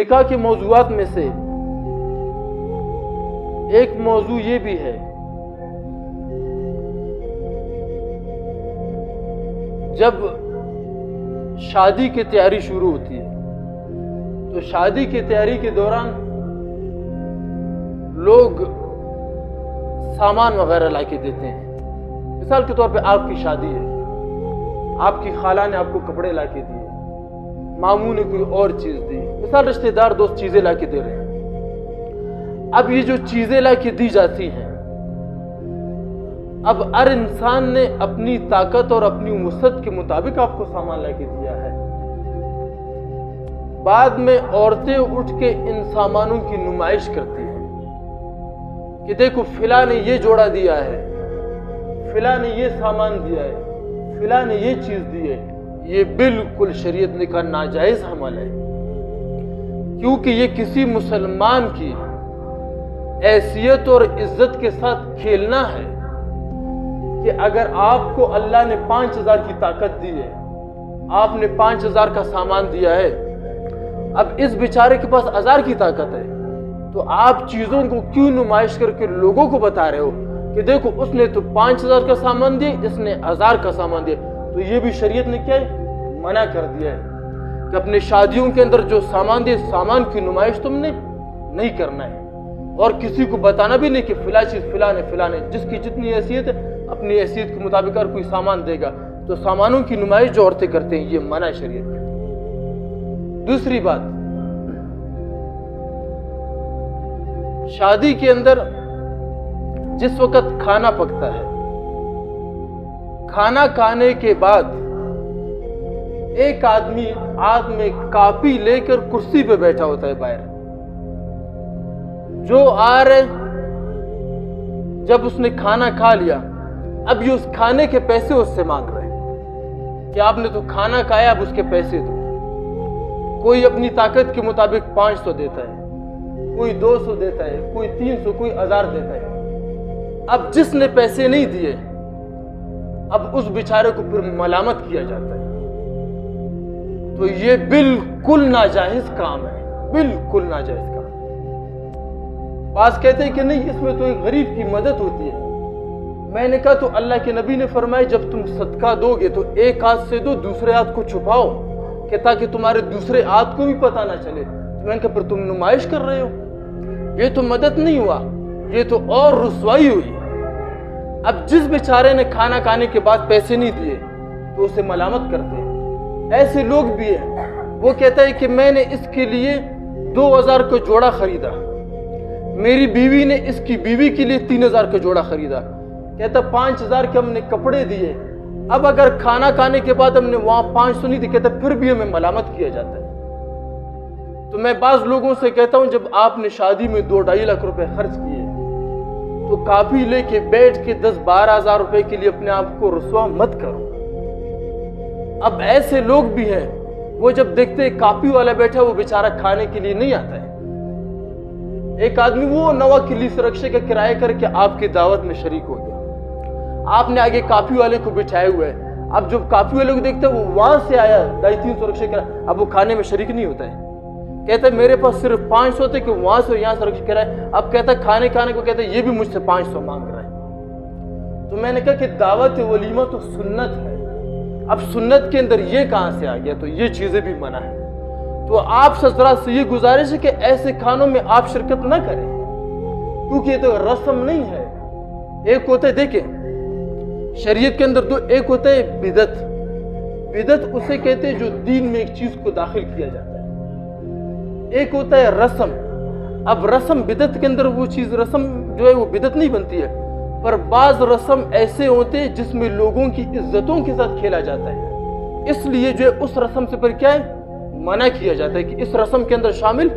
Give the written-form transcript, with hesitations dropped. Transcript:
निकाह के मौजूआत में से एक मौजू ये भी है, जब शादी की तैयारी शुरू होती है तो शादी की तैयारी के दौरान लोग सामान वगैरह लाके देते हैं। मिसाल के तौर पे आपकी शादी है, आपकी खाला ने आपको कपड़े लाके दिए, मामू ने कोई और चीज दी, मिसाल रिश्तेदार दोस्त चीजें लाके दे रहे हैं। अब ये जो चीजें लाके दी जाती हैं, अब हर इंसान ने अपनी ताकत और अपनी वसअत के मुताबिक आपको सामान लाके दिया है। बाद में औरतें उठ के इन सामानों की नुमाइश करती हैं कि देखो फिला ने ये जोड़ा दिया है, फिला ने ये सामान दिया है, फिला ने ये चीज दी है। ये बिल्कुल शरीयत ने का नाजायज अमल है, क्योंकि ये किसी मुसलमान की हैसियत और इज्जत के साथ खेलना है कि अगर आपको अल्लाह ने 5000 की ताकत दी है, आपने 5000 का सामान दिया है, अब इस बेचारे के पास 1000 की ताकत है, तो आप चीजों को क्यों नुमाइश करके लोगों को बता रहे हो कि देखो उसने तो 5000 का सामान दिया, इसने 1000 का सामान दिया। तो ये भी शरीयत ने क्या है, मना कर दिया है कि अपने शादियों के अंदर जो सामान दिए, सामान की नुमाइश तुमने नहीं करना है, और किसी को बताना भी नहीं कि फिला चीज फिला ने जिसकी जितनी हैसियत है अपनी हैसियत के मुताबिक अगर कोई सामान देगा तो सामानों की नुमाइश जो औरतें करते हैं, ये मना है शरीयत में। दूसरी बात, शादी के अंदर जिस वक्त खाना पकता है, खाना खाने के बाद एक आदमी हाथ में कापी लेकर कुर्सी पे बैठा होता है बाहर, जो आ रहे, जब उसने खाना खा लिया, अब ये उस खाने के पैसे उससे मांग रहे हैं कि आपने तो खाना खाया, अब उसके पैसे दो। कोई अपनी ताकत के मुताबिक 500 देता है, कोई 200 देता है, कोई 300, कोई 1000 देता है। अब जिसने पैसे नहीं दिए, अब उस बेचारे को फिर मलामत किया जाता है। तो ये बिल्कुल नाजायज काम है, बिल्कुल नाजायज काम। बास कहते हैं कि नहीं, इसमें तो एक गरीब की मदद होती है। मैंने कहा तो अल्लाह के नबी ने फरमाया जब तुम सदका दोगे तो एक हाथ से दो, दूसरे हाथ को छुपाओ, कि ताकि तुम्हारे दूसरे हाथ को भी पता ना चले। तो मैंने कहा फिर तुम नुमाइश कर रहे हो, ये तो मदद नहीं हुआ, ये तो और रुसवाई हुई। अब जिस बेचारे ने खाना खाने के बाद पैसे नहीं दिए तो उसे मलामत करते हैं। ऐसे लोग भी हैं, वो कहता है कि मैंने इसके लिए 2000 का जोड़ा खरीदा, मेरी बीवी ने इसकी बीवी के लिए 3000 का जोड़ा खरीदा, कहता 5000 के हमने कपड़े दिए, अब अगर खाना खाने के बाद हमने वहां 500 नहीं दिए, कहता फिर भी हमें मलामत किया जाता है। तो मैं बाज लोगों से कहता हूं, जब आपने शादी में 2-2.5 लाख रुपए खर्च किए तो काफी लेके बैठ के 10-12 हजार रुपए के लिए अपने आप को रुसवा मत करो। अब ऐसे लोग भी हैं, वो जब देखते हैं काफी वाला बैठा, वो बेचारा खाने के लिए नहीं आता है। एक आदमी वो नवा किली सुरक्षा का किराया करके आपकी दावत में शरीक हो गया, आपने आगे काफी वाले को बिठाए हुए है। अब जब काफी वाले को देखते हैं, वो वहां से आया 250-300 रुपये किराया, अब वो खाने में शरीक नहीं होता है। कहता है मेरे पास सिर्फ 500 थे कि वहां से यहाँ से रक्षा किराया, अब कहता है खाने को कहता है ये भी मुझसे 500 मांग रहा है। तो मैंने कहा कि दावत वलीमा तो सुन्नत है, अब सुन्नत के अंदर ये कहां से आ गया, तो ये चीजें भी मना है। तो आप सजरा से ये गुजारिश है कि ऐसे खानों में आप शिरकत ना करें, क्योंकि ये तो रस्म नहीं है। एक होता है, देखें शरीयत के अंदर तो एक होता है बिदत, बिदत उसे कहते हैं जो दीन में एक चीज को दाखिल किया जाता है। एक होता है रस्म, अब रस्म बिदत के अंदर वो चीज रस्म जो है वो बिदत नहीं बनती है, पर बाज रस्म ऐसे होते हैं जिसमें लोगों की इज्जतों के साथ खेला जाता है, इसलिए जो है उस रस्म से पर क्या है, मना किया जाता है कि इस रस्म के अंदर शामिल